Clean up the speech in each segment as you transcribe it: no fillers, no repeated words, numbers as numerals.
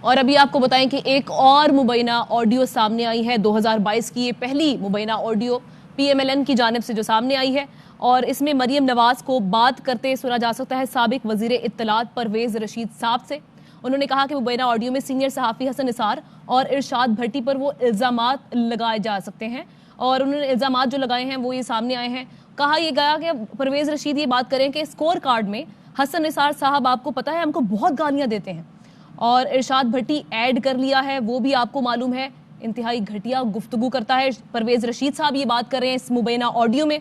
اور ابھی آپ کو بتائیں کہ ایک اور مبینہ آڈیو سامنے آئی ہے 2022 کی، یہ پہلی مبینہ آڈیو پی ایم ایل این کی جانب سے جو سامنے آئی ہے، اور اس میں مریم نواز کو بات کرتے سنا جا سکتا ہے سابق وزیر اطلاعات پرویز رشید صاحب سے۔ انہوں نے کہا کہ مبینہ آڈیو میں سینئر صحافی حسن نثار اور ارشاد بھٹی پر وہ الزامات لگائے جا سکتے ہیں، اور انہوں نے الزامات جو لگائے ہیں وہ یہ سامنے آئے ہیں۔ کہا یہ گیا کہ پرویز رشید یہ بات کریں کہ اسکور کارڈ میں حسن نثار صاحب آپ کو پتہ ہے ہم کو بہت گالیاں دیتے ہیں، اور ارشاد بھٹی ایڈ کر لیا ہے وہ بھی آپ کو معلوم ہے، انتہائی گھٹیا گفتگو کرتا ہے پرویز رشید صاحب، یہ بات کر رہے ہیں اس مبینہ آڈیو میں۔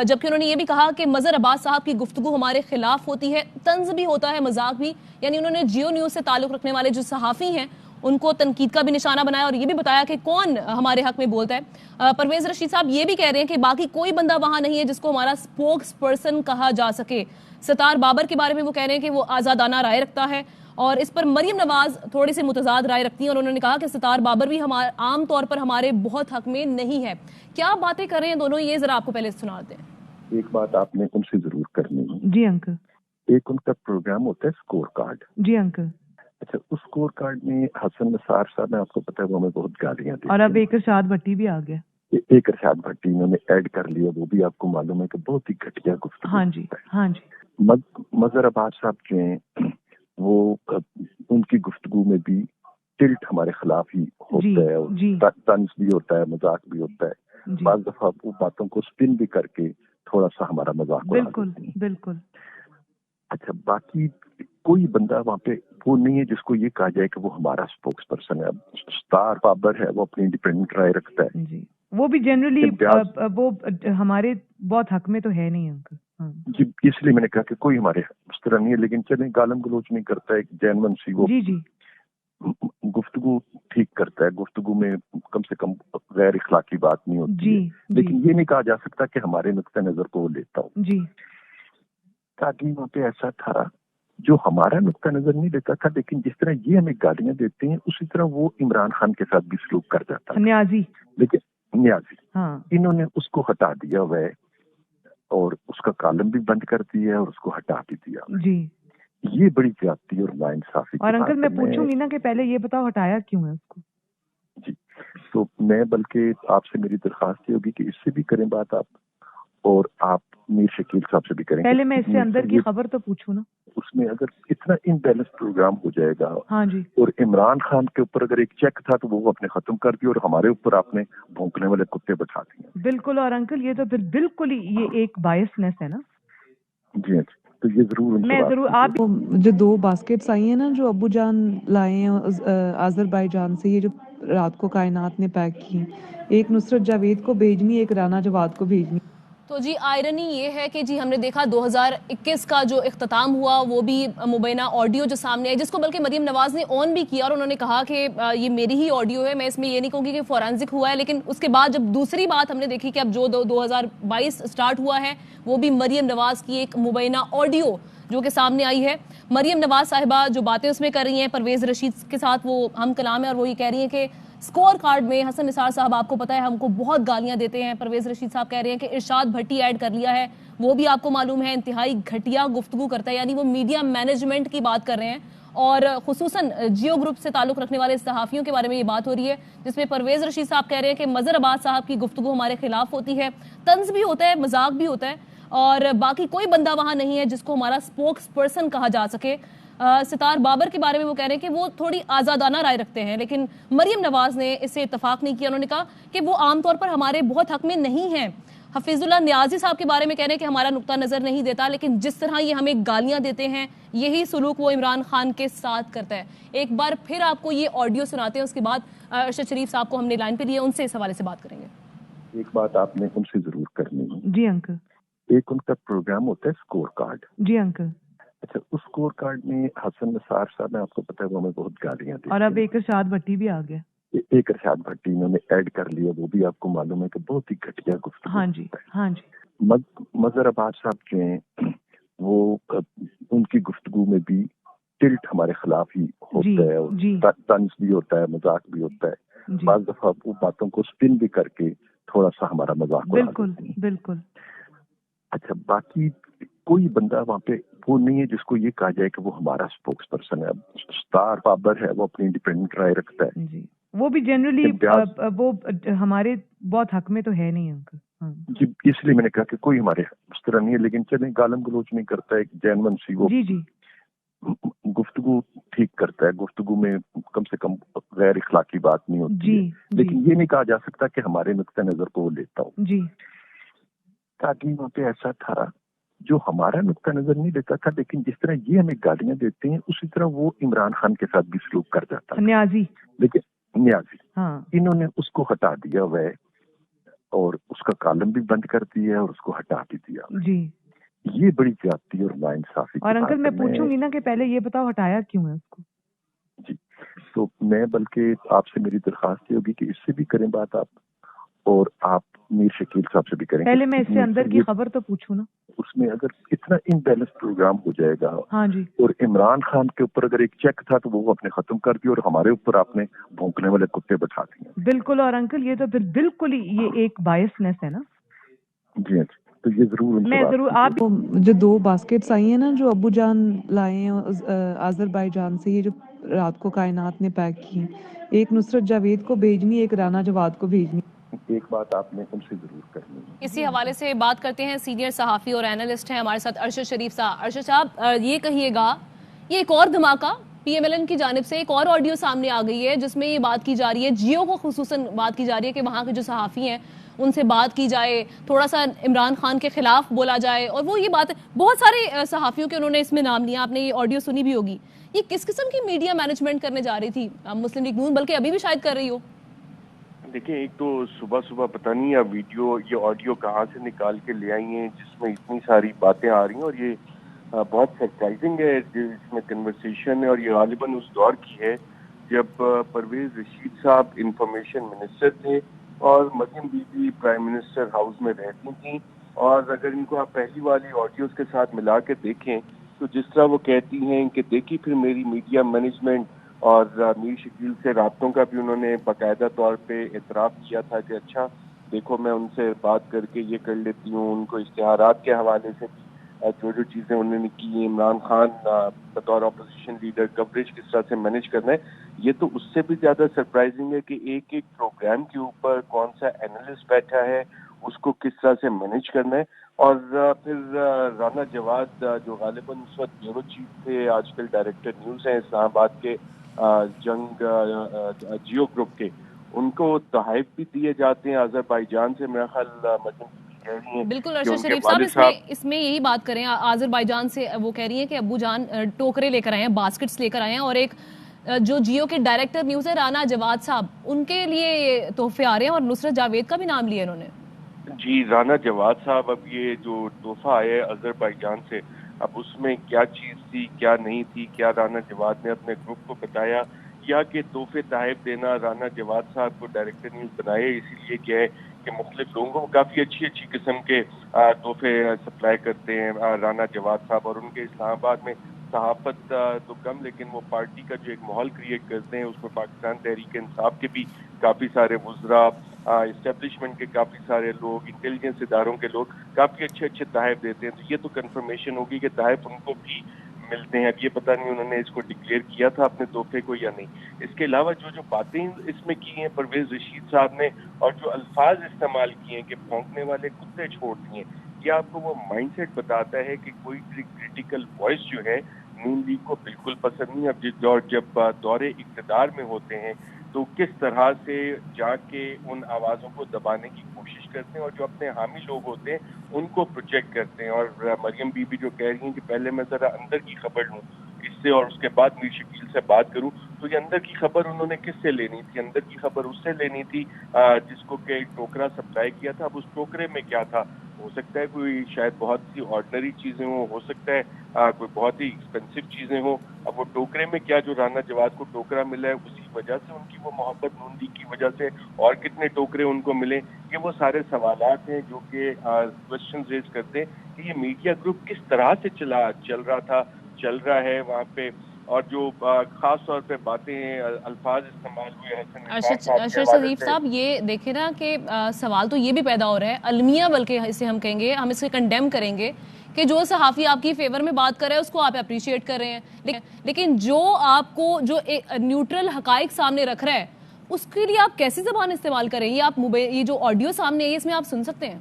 جبکہ انہوں نے یہ بھی کہا کہ مظہر عباس صاحب کی گفتگو ہمارے خلاف ہوتی ہے، طنز بھی ہوتا ہے، مذاق بھی، یعنی انہوں نے جیو نیوز سے تعلق رکھنے والے جو صحافی ہیں ان کو تنقید کا بھی نشانہ بنایا، اور یہ بھی بتایا کہ کون ہمارے حق میں بولتا ہے۔ پرویز رشید صاحب یہ بھی کہہ رہے ہیں کہ باقی کوئی بندہ وہاں نہیں ہے جس کو ہمارا سپوکس پرسن کہا جا سکے۔ ستار بابر کے بارے میں وہ کہہ رہے ہیں کہ وہ آزادانہ رائے رکھتا ہے، اور اس پر مریم نواز تھوڑی سی متضاد رائے رکھتی ہیں، اور انہوں نے کہا کہ ستار بابر بھی عام طور پر ہمارے بہت حق میں نہیں ہے۔ کیا باتیں کر رہے ہیں دونوں، یہ ذرا آپ کو پہلے سناتے ہیں۔ ایک بات آپ نے ان سے ضرور کرنی ہے۔ جی انکل۔ ایک ان کا پروگرام ہوتا ہے اسکور کارڈ۔ جی انکل۔ اچھا، اس اسکور کارڈ میں حسن نثار صاحب نے آپ کو پتا ہے وہ ہمیں بہت گالیاں دی، اور اب ایک ارشاد بھٹی بھی آ گیا۔ ایک ارشاد بھٹی انہوں نے ایڈ کر لیا، وہ بھی آپ کو معلوم ہے کہ بہت ہی گھٹیا گفتگو۔ ہاں جی ہاں جی۔ مظہر عباس صاحب جو ہیں وہ ان کی گفتگو میں بھی ٹلٹ ہمارے خلاف ہی ہوتا ہے، طنز بھی ہوتا ہے، مذاق بھی ہوتا ہے، بعض دفعہ وہ باتوں کو سپن بھی کر کے تھوڑا سا ہمارا مذاق اڑا دیتے ہیں۔ بالکل بالکل۔ اچھا، باقی کوئی بندہ وہاں پہ وہ نہیں ہے جس کو یہ کہا جائے کہ وہ ہمارا سپوکس پرسن ہے۔ ستار بابر ہے، وہ اپنی انڈیپینڈنٹ رائے رکھتا ہے، جی، وہ بھی جنرلی وہ ہمارے بہت حق میں تو ہے نہیں انکل۔ جی، اس لیے میں نے کہا کہ کوئی ہمارے اس طرح نہیں ہے، لیکن چلیں گالم گلوچ نہیں کرتا ہے، جینون سی وہ گفتگو ٹھیک کرتا ہے، گفتگو میں کم سے کم غیر اخلاقی بات نہیں ہوتی ہے، لیکن یہ نہیں کہا جا سکتا کہ ہمارے نقطہ نظر کو وہ لیتا ہو۔ جی، تاکہ وہاں پہ ایسا تھا جو ہمارا نقطہ نظر نہیں دیتا تھا، لیکن جس طرح یہ ہمیں گالیاں دیتے ہیں اسی طرح وہ عمران خان کے ساتھ بھی سلوک کر جاتا ہے، نیازی، لیکن نیازی ہاں، انہوں نے اس کو ہٹا دیا ہوا ہے اور اس کا کالم بھی بند کر دیا ہے اور اس کو ہٹا بھی دیا۔ جی، یہ بڑی زیادتی اور ناانصافی۔ اور انکل میں پوچھوں گی نا کہ پہلے یہ بتاؤ ہٹایا کیوں ہے اس کو؟ جی، تو میں بلکہ آپ سے میری درخواست یہ ہوگی کہ اس سے بھی کریں بات آپ، اور آپ میر شکیل صاحب سے بھی کریں۔ پہلے میں اس سے اندر کی خبر تو پوچھوں نا۔ اس میں اگر اتنا امبیلنس پروگرام ہو جائے گا، ہاں جی، اور عمران خان کے اوپر اگر ایک چیک تھا تو وہ اپنے ختم کر دیا، اور ہمارے اوپر آپ نے بھونکنے والے کتے بٹھا دیے۔ بالکل، اور انکل یہ تو پھر بالکل ہی یہ ایک بائسنس ہے نا۔ جی ہاں، تو یہ ضرور میں ضرور آپ جو 2 باسکٹس آئی ہیں نا جو ابو جان لائے ہیں آذربائیجان سے، یہ جو رات کو کائنات نے پیک کی، ایک نصرت جاوید کو بھیجنی، ایک رانا جواد کو بھیجنی۔ تو جی آئرنی یہ ہے کہ جی ہم نے دیکھا 2021 کا جو اختتام ہوا وہ بھی مبینہ آڈیو جو سامنے آئی، جس کو بلکہ مریم نواز نے آن بھی کیا، اور انہوں نے کہا کہ یہ میری ہی آڈیو ہے، میں اس میں یہ نہیں کہوں گی کہ فورینسک ہوا ہے، لیکن اس کے بعد جب دوسری بات ہم نے دیکھی کہ اب جو 2022 سٹارٹ ہوا ہے وہ بھی مریم نواز کی ایک مبینہ آڈیو جو کہ سامنے آئی ہے۔ مریم نواز صاحبہ جو باتیں اس میں کر رہی ہیں پرویز رشید کے ساتھ وہ ہم کلام ہے، اور وہ یہ کہہ رہی ہیں کہ اسکور کارڈ میں حسن نثار صاحب آپ کو پتہ ہے ہم کو بہت گالیاں دیتے ہیں۔ پرویز رشید صاحب کہہ رہے ہیں کہ ارشاد بھٹی ایڈ کر لیا ہے، وہ بھی آپ کو معلوم ہے، انتہائی گھٹیا گفتگو کرتا ہے، یعنی وہ میڈیا مینجمنٹ کی بات کر رہے ہیں، اور خصوصاً جیو گروپ سے تعلق رکھنے والے صحافیوں کے بارے میں یہ بات ہو رہی ہے، جس میں پرویز رشید صاحب کہہ رہے ہیں کہ مظہر عباس صاحب کی گفتگو ہمارے خلاف ہوتی ہے، طنز بھی ہوتا ہے، مذاق بھی ہوتا ہے، اور باقی کوئی بندہ وہاں نہیں ہے جس کو ہمارا سپوکس پرسن کہا جا سکے۔ ستار بابر کے بارے میں وہ کہہ رہے ہیں کہ وہ تھوڑی آزادانہ رائے رکھتے ہیں، لیکن مریم نواز نے اس سے اتفاق نہیں کیا، انہوں نے کہا کہ وہ عام طور پر ہمارے بہت حق میں نہیں ہیں۔ حفیظ اللہ نیازی صاحب کے بارے میں کہہ رہے ہیں کہ ہمارا نقطہ نظر نہیں دیتا، لیکن جس طرح یہ ہمیں گالیاں دیتے ہیں یہی سلوک وہ عمران خان کے ساتھ کرتا ہے۔ ایک بار پھر آپ کو یہ آڈیو سناتے ہیں، اس کے بعد ارشد شریف صاحب کو ہم نے لائن پہ لیا، ان سے اس حوالے سے بات کریں گے۔ ایک بات آپ نے ان سے ضرور کرنی ہے۔ جی انکل۔ ایک ان کا پروگرام ہوتا ہے اسکور کارڈ۔ جی انکل۔ اچھا، اس اسکور کارڈ میں حسن نثار صاحب نے آپ کو پتا ہے وہ ہمیں بہت گالیاں دی، اور اب ایک ارشاد بھٹی بھی آ گیا۔ ایک ارشاد بھٹی انہوں نے ایڈ کر لیا، وہ بھی آپ کو معلوم ہے کہ بہت ہی گھٹیا گفتگو۔ ہاں جی ہاں جی۔ مظہر عباس صاحب جو ہیں وہ ان کی گفتگو میں بھی ٹلٹ ہمارے خلاف ہی ہوتا ہے، طنز بھی ہوتا ہے، مذاق بھی ہوتا ہے، بعض دفعہ وہ باتوں کو سپن بھی کر کے تھوڑا سا ہمارا مذاق اڑا دیتے ہیں۔ بالکل بالکل۔ اچھا، باقی کوئی بندہ وہاں پہ وہ نہیں ہے جس کو یہ کہا جائے کہ وہ ہمارا اسپوکس پرسن ہے. اسٹار بابر ہے, وہ اپنی انڈیپینڈنٹ رائے رکھتا ہے جی, وہ بھی جنرلی وہ ہمارے بہت حق میں تو ہے نہیں انکل. جی, اس لیے میں نے کہا کہ کوئی ہمارے اس طرح نہیں ہے, لیکن چلیں گالم گلوچ نہیں کرتا ہے, جینون سی وہ جی جی گفتگو ٹھیک کرتا ہے, گفتگو میں کم سے کم غیر اخلاقی بات نہیں ہوتی جی, ہے, لیکن یہ نہیں کہا جا سکتا کہ ہمارے نقطۂ نظر کو وہ لیتا ہو. جی تاکہ وہاں پہ ایسا تھا جو ہمارا نقطۂ نظر نہیں لیتا تھا, لیکن جس طرح یہ ہمیں گالیاں دیتے ہیں اسی طرح وہ عمران خان کے ساتھ بھی سلوک کر جاتا ہے. نیازی, لیکن نیازی, ہاں, انہوں نے اس کو ہٹا دیا وہ, اور اس کا کالم بھی بند کر دیا اور اس کو ہٹا بھی دیا. جی, یہ بڑی زیادتی اور ناانصافی. اور انکل میں پوچھوں گی نا کہ پہلے یہ بتاؤ ہٹایا کیوں ہے اس کو؟ جی, تو میں بلکہ آپ سے میری درخواست یہ ہوگی کہ اس سے بھی کریں بات آپ, اور آپ میر شکیل صاحب سے بھی کریں. پہلے میں اس سے اندر کی خبر تو پوچھوں نا. اس میں اگر اتنا امبیلنس پروگرام ہو جائے گا, ہاں جی, اور عمران خان کے اوپر اگر ایک چیک تھا تو وہ آپ نے ختم کر دیا, اور ہمارے اوپر آپ نے بھونکنے والے کتے بٹھا دیے. بالکل, اور انکل یہ تو بالکل ہی یہ ایک بائسنس ہے نا. جی ہاں, تو یہ ضرور میں ضرور آپ جو 2 باسکٹس آئی ہیں نا جو ابو جان لائے ہیں آذربائیجان سے, یہ جو رات کو کائنات نے پیک کی, ایک نصرت جاوید کو بھیجنی, ایک رانا جواد کو بھیجنی. ایک بات آپ نے ان سے ضرور کرنی ہے. اسی حوالے سے بات کرتے ہیں, سینئر صحافی اور اینالسٹ ہیں ہمارے ساتھ ارشد شریف صاحب. ارشد صاحب یہ کہیے گا, یہ ایک اور دھماکہ پی ایم ایل این کی جانب سے ایک اور آڈیو سامنے آ گئی ہے جس میں یہ بات کی جا رہی ہے, جیو کو خصوصاً بات کی جا رہی ہے کہ وہاں کے جو صحافی ہیں ان سے بات کی جائے, تھوڑا سا عمران خان کے خلاف بولا جائے, اور وہ یہ بات بہت سارے صحافیوں کے انہوں نے اس میں نام لیا, آپ نے یہ آڈیو سنی بھی ہوگی. یہ کس قسم کی میڈیا مینجمنٹ کرنے جا رہی تھی مسلم لیگ نون, بلکہ ابھی بھی شاید کر رہی ہو؟ دیکھیں, ایک تو صبح پتہ نہیں یہ آڈیو کہاں سے نکال کے لے آئی ہیں جس میں اتنی ساری باتیں آ رہی ہیں, اور یہ بہت سرپرائزنگ ہے جس میں کنورسیشن ہے, اور یہ غالباً اس دور کی ہے جب پرویز رشید صاحب انفارمیشن منسٹر تھے اور Maryam Bibi prime minister house میں رہتی تھیں. اور اگر ان کو آپ پہلی والی آڈیوز کے ساتھ ملا کے دیکھیں تو جس طرح وہ کہتی ہیں کہ دیکھیے پھر میری میڈیا مینجمنٹ, اور میر شکیل سے رابطوں کا بھی انہوں نے باقاعدہ طور پہ اعتراف کیا تھا کہ اچھا دیکھو میں ان سے بات کر کے یہ کر لیتی ہوں, ان کو اشتہارات کے حوالے سے بھی جو چیزیں انہوں نے کی, عمران خان بطور اپوزیشن لیڈر کوریج کس طرح سے مینیج کرنا ہے. یہ تو اس سے بھی زیادہ سرپرائزنگ ہے کہ ایک ایک پروگرام کے اوپر کون سا اینالسٹ بیٹھا ہے, اس کو کس طرح سے مینیج کرنا ہے. اور پھر رانا جواد جو غالباً اس وقت بیورو چیف تھے, آج کل ڈائریکٹر نیوز ہیں اسلام آباد کے جنگ جیو گروپ کے, ان کو تحائف بھی دیے جاتے ہیں آذربائیجان سے. میرا خیال بالکل ارشد شریف صاحب اس میں یہی بات کریں, آذربائیجان سے وہ کہہ رہی ہیں کہ ابو جان ٹوکرے لے کر آئے ہیں, باسکٹس لے کر آئے ہیں, اور ایک جو جیو کے ڈائریکٹر نیوز ہے رانا جواد صاحب, ان کے لیے تحفے آ رہے ہیں, اور نصرت جاوید کا بھی نام لیا انہوں نے. جی, رانا جواد صاحب, اب یہ جو تحفہ آیا ہے آذربائیجان سے, اب اس میں کیا چیز تھی کیا نہیں تھی, کیا رانا جواد نے اپنے گروپ کو بتایا, یا کہ تحفے تحائف دینا رانا جواد صاحب کو ڈائریکٹر نیوز بنائے اسی لیے کیا ہے کہ مختلف لوگوں کو کافی اچھی قسم کے تحفے سپلائی کرتے ہیں رانا جواد صاحب, اور ان کے اسلام آباد میں صحافت تو کم لیکن وہ پارٹی کا جو ایک ماحول کریٹ کرتے ہیں, اس میں پاکستان تحریک انصاف کے بھی کافی سارے وزراء, اسٹیبلشمنٹ کے کافی سارے لوگ, انٹیلیجنس اداروں کے لوگ کافی اچھے تحائف دیتے ہیں. تو یہ تو کنفرمیشن ہوگی کہ تحائف ان کو بھی ملتے ہیں. اب یہ پتہ نہیں انہوں نے اس کو ڈکلیئر کیا تھا اپنے تحفے کو یا نہیں. اس کے علاوہ جو باتیں اس میں کی ہیں پرویز رشید صاحب نے, اور جو الفاظ استعمال کیے ہیں کہ بھونکنے والے کتے چھوڑ دیے, یہ آپ کو وہ مائنڈ سیٹ بتاتا ہے کہ کوئی کریٹیکل وائس جو ہے نون لیگ کو بالکل پسند نہیں. اب جب دور اقتدار میں ہوتے ہیں تو کس طرح سے جا کے ان آوازوں کو دبانے کی کوشش کرتے ہیں, اور جو اپنے حامی لوگ ہوتے ہیں ان کو پروجیکٹ کرتے ہیں. اور مریم بی بی جو کہہ رہی ہیں کہ پہلے میں ذرا اندر کی خبر لوں اس سے اور اس کے بعد میر شکیل سے بات کروں, تو یہ اندر کی خبر انہوں نے کس سے لینی تھی؟ اندر کی خبر اس سے لینی تھی جس کو کہ ٹوکرا سپلائی کیا تھا. اب اس ٹوکرے میں کیا تھا؟ ہو سکتا ہے کوئی شاید بہت سی آرڈنری چیزیں ہوں, ہو سکتا ہے کوئی بہت ہی ایکسپینسو چیزیں ہوں. اب وہ ٹوکرے میں کیا, جو رانا جواد کو ٹوکرا ملا ہے اسی وجہ سے ان کی وہ محبت نون لیگ کی وجہ سے, اور کتنے ٹوکرے ان کو ملے, یہ وہ سارے سوالات ہیں جو کہ کوشچن ریز کرتے ہیں کہ یہ میڈیا گروپ کس طرح سے چل رہا تھا, چل رہا ہے وہاں پہ. اور جو خاص طور پہ باتیں الفاظ استعمال ہوئے ارشد شریف صاحب، یہ دیکھیں نا کہ سوال تو یہ بھی پیدا ہو رہا ہے، المیہ بلکہ اسے ہم کہیں گے، ہم اسے کنڈیم کریں گے کہ جو صحافی آپ کی فیور میں بات کر رہا ہے اس کو آپ اپریشیٹ کر رہے ہیں، لیکن جو آپ کو جو نیوٹرل حقائق سامنے رکھ رہا ہے اس کے لیے آپ کیسی زبان استعمال کریں؟ یہ جو آڈیو سامنے ہے اس میں آپ سن سکتے ہیں؟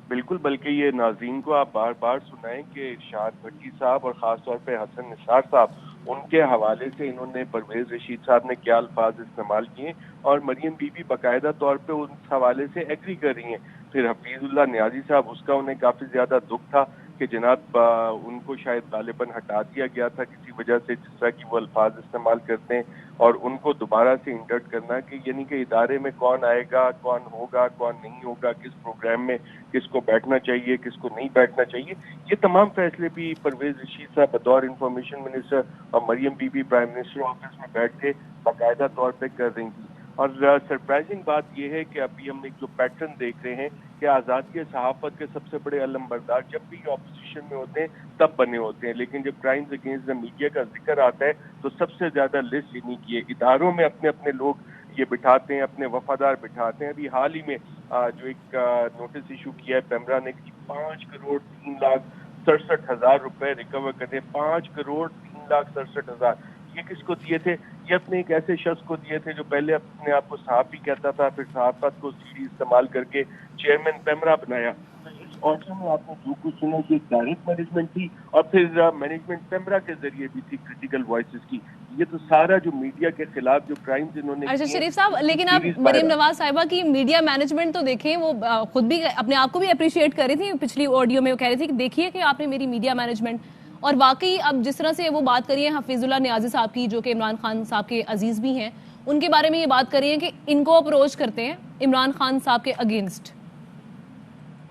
بالکل، بلکہ یہ ناظرین کو آپ بار بار سنائیں کہ ارشاد بھٹی صاحب اور خاص طور پہ حسن نثار صاحب، ان کے حوالے سے انہوں نے پرویز رشید صاحب نے کیا الفاظ استعمال کیے، اور مریم بی بی باقاعدہ طور پہ اس حوالے سے ایگری کر رہی ہیں۔ پھر حفیظ اللہ نیازی صاحب، اس کا انہیں کافی زیادہ دکھ تھا کہ جناب ان کو شاید غالباً ہٹا دیا گیا تھا کسی وجہ سے، جس طرح کی وہ الفاظ استعمال کرتے ہیں، اور ان کو دوبارہ سے انڈکٹ کرنا کہ یعنی کہ ادارے میں کون آئے گا، کون ہوگا، کون نہیں ہوگا، کس پروگرام میں کس کو بیٹھنا چاہیے، کس کو نہیں بیٹھنا چاہیے، یہ تمام فیصلے بھی پرویز رشید صاحب بطور انفارمیشن منسٹر اور Maryam Bibi prime minister office میں بیٹھ کے باقاعدہ طور پہ کر رہی تھی۔ اور سرپرائزنگ بات یہ ہے کہ ابھی ہم نے جو پیٹرن دیکھ رہے ہیں کہ آزادی صحافت کے سب سے بڑے علمبردار جب بھی اپوزیشن میں ہوتے ہیں تب بنے ہوتے ہیں، لیکن جب کرائمز اگینسٹ دا میڈیا کا ذکر آتا ہے تو سب سے زیادہ لسٹ انہیں کی ہے۔ اداروں میں اپنے اپنے لوگ یہ بٹھاتے ہیں، اپنے وفادار بٹھاتے ہیں۔ ابھی حال ہی میں جو ایک نوٹس ایشو کیا ہے پیمرا نے 5,03,67,000 روپے ریکور کرے، 5,03,67,000۔ یہ کس کو دیے تھے؟ یہ اپنے ایک ایسے شخص کو دیے تھے جو پہلے اپنے آپ کو صحافی کہتا تھا، پھر صحافت کو سی ڈی استعمال کر کے چیئرمین پیمرا بنایا۔ تو اس آڈیو میں آپ نے جو کچھ سنا کہ ڈائریکٹ مینجمنٹ تھی، اور پھر مینجمنٹ پیمرا کے ذریعے بھی تھی کرٹیکل وائسز کی۔ یہ تو سارا جو میڈیا کے خلاف جو کرائمز انہوں نے ارشد شریف صاحب، لیکن آپ مریم نواز صاحبہ کی میڈیا مینجمنٹ تو دیکھیں، وہ خود بھی اپنے آپ کو بھی اپریشیٹ کر رہی تھی، پچھلی آڈیو میں وہ کہہ رہی تھی کہ دیکھیے کہ آپ نے میری میڈیا مینجمنٹ، اور واقعی اب جس طرح سے وہ بات کری ہے حفیظ اللہ نیازی صاحب کی، جو کہ عمران خان صاحب کے عزیز بھی ہیں، ان کے بارے میں یہ بات کری ہے کہ ان کو اپروچ کرتے ہیں عمران خان صاحب کے اگینسٹ۔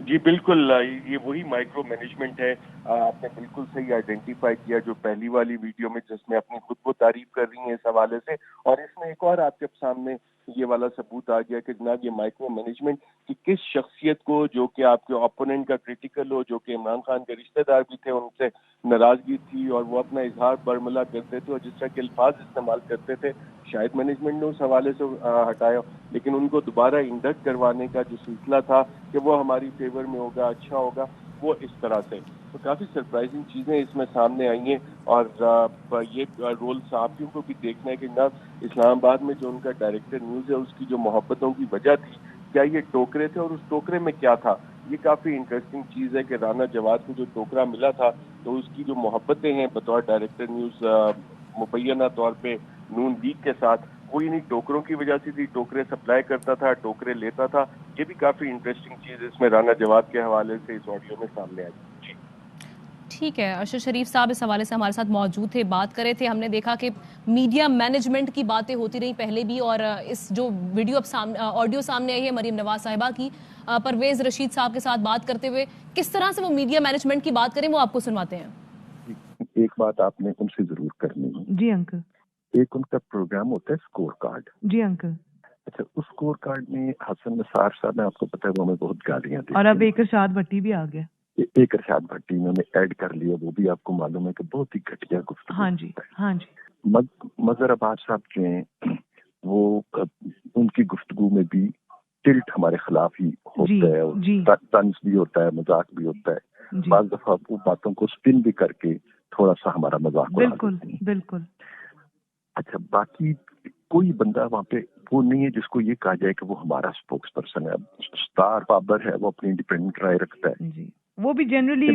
جی بالکل، یہ وہی مائکرو مینجمنٹ ہے۔ آپ نے بالکل صحیح آئیڈینٹیفائی کیا جو پہلی والی ویڈیو میں جس میں اپنی خود کو تعریف کر رہی ہیں اس حوالے سے، اور اس میں ایک اور آپ کے سامنے یہ والا ثبوت آ گیا کہ جناب یہ مائکرو مینجمنٹ کی کس شخصیت کو، جو کہ آپ کے اپوننٹ کا کرٹیکل ہو، جو کہ عمران خان کے رشتہ دار بھی تھے، ان سے ناراضگی تھی اور وہ اپنا اظہار برملا کرتے تھے اور جس طرح کے الفاظ استعمال کرتے تھے، شاید مینجمنٹ نے اس حوالے سے ہٹایا، لیکن ان کو دوبارہ انڈکٹ کروانے کا جو سلسلہ تھا کہ وہ ہماری فیور میں ہوگا، اچھا ہوگا، وہ اس طرح سے۔ تو کافی سرپرائزنگ چیزیں اس میں سامنے آئی ہیں، اور یہ رول صحافیوں کو بھی دیکھنا ہے کہ جناب اسلام آباد میں جو ان کا ڈائریکٹر نیوز ہے اس کی جو محبتوں کی وجہ تھی، کیا یہ ٹوکرے تھے اور اس ٹوکرے میں کیا تھا؟ یہ کافی انٹرسٹنگ چیز ہے کہ رانا جواد کو جو ٹوکرا ملا تھا تو اس کی جو محبتیں ہیں بطور ڈائریکٹر نیوز مبینہ طور پہ نون لیگ کے ساتھ، وہ انہیں ٹوکروں کی وجہ سے تھی، ٹوکرے سپلائی کرتا تھا، ٹوکرے لیتا تھا۔ یہ بھی کافی انٹرسٹنگ چیز اس میں رانا جواد کے حوالے سے اس آڈیو میں سامنے آئی۔ جی ٹھیک ہے، ارشد شریف صاحب اس حوالے سے ہمارے ساتھ موجود تھے، بات کر رہے تھے۔ ہم نے دیکھا کہ میڈیا مینجمنٹ کی باتیں ہوتی رہی پہلے بھی، اور اس جو ویڈیو اب آڈیو سامنے آئی ہے مریم نواز صاحبہ کی پرویز رشید صاحب کے ساتھ بات کرتے ہوئے، کس طرح سے وہ میڈیا مینجمنٹ کی بات کریں وہ آپ کو سنواتے ہیں۔ ایک بات آپ نے ان سے ضرور کرنی ہے۔ جی انکل۔ ایک ان کا پروگرام ہوتا ہے اسکور کارڈ۔ جی انکل۔ اچھا، اس اسکور کارڈ میں حسن نثار صاحب نے، آپ کو پتا ہے وہ ہمیں بہت گالیاں دی، اور اب ایک ارشاد بھٹی بھی آ گیا، ایک ارشاد بھٹی انہوں نے ایڈ کر لیا، وہ بھی آپ کو معلوم ہے کہ بہت ہی گھٹیا گفتگو۔ ہاں جی ہاں جی۔ مظہر عباس صاحب جو ہیں وہ ان کی گفتگو میں بھی ٹلٹ ہمارے خلاف ہی ہوتا ہے، طنز بھی ہوتا ہے، مذاق بھی ہوتا ہے، بعض دفعہ وہ باتوں کو سپن بھی کر کے تھوڑا سا ہمارا مذاق اڑا دیتے ہیں۔ بالکل۔ اچھا، باقی کوئی بندہ وہاں پہ وہ نہیں ہے جس کو یہ کہا جائے کہ وہ ہمارا اسپوکس پرسن ہے۔ اسٹار بابر ہے، وہ اپنی انڈیپینڈنٹ رائے رکھتا ہے، جی، وہ بھی جنرلی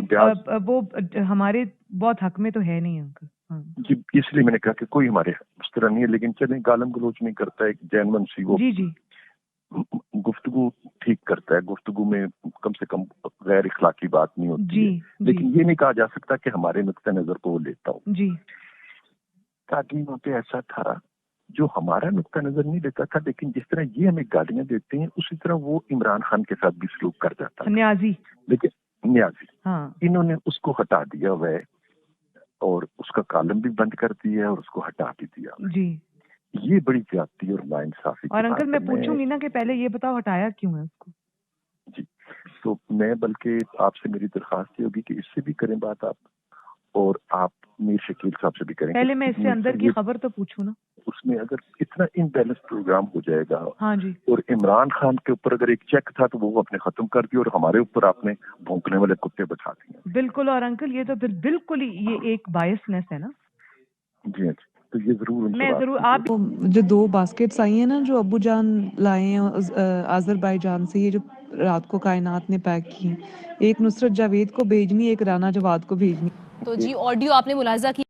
وہ ہمارے بہت حق میں تو ہے نہیں انکل۔ جی، اس لیے میں نے کہا کہ کوئی ہمارے اس طرح نہیں ہے، لیکن چلیں گالم گلوچ نہیں کرتا ہے، جینون سی وہ جی گفتگو ٹھیک کرتا ہے، گفتگو میں کم سے کم غیر اخلاقی بات نہیں ہوتی ہے، لیکن یہ نہیں کہا جا سکتا کہ ہمارے نقطۂ نظر کو وہ لیتا ہو۔ جی، تاکہ وہاں پہ ایسا تھا جو ہمارا نقطۂ نظر نہیں لیتا تھا، لیکن جس طرح یہ ہمیں گالیاں دیتے ہیں اسی طرح وہ عمران خان کے ساتھ بھی سلوک کر جاتا ہے۔ نیازی، لیکن نیازی، ہاں، انہوں نے اس کو ہٹا دیا ہوا ہے اور اس کا کالم بھی بند کر دیا اور اس کو ہٹا بھی دیا۔ جی، یہ بڑی زیادتی اور ناانصافی۔ اور انکل میں پوچھوں گی نا کہ پہلے یہ بتاؤ ہٹایا کیوں ہے اس کو؟ جی، تو میں بلکہ آپ سے میری درخواست یہ ہوگی کہ اس سے بھی کریں بات آپ، اور آپ میر شکیل صاحب سے بھی کریں گے. پہلے میں اس سے اندر کی خبر تو پوچھوں نا. اس میں اگر اتنا امبیلنس پروگرام ہو جائے گا, ہاں جی, اور عمران خان کے اوپر اگر ایک چیک تھا تو وہ آپ نے ختم کر دیا, اور ہمارے اوپر آپ نے بھونکنے والے کتے بٹھا دیے. بالکل. اور انکل یہ تو بالکل ہی یہ ایک بائسنس ہے نا. جی ہاں جی, تو یہ ضرور میں ضرور آپ جو 2 باسکٹس آئی ہیں نا جو ابو جان لائے ہیں آذربائیجان سے, یہ جو رات کو کائنات نے پیک کی, ایک نصرت جاوید کو بھیجنی, ایک رانا جواد کو بھیجنی. تو جی آڈیو آپ نے ملاحظہ کی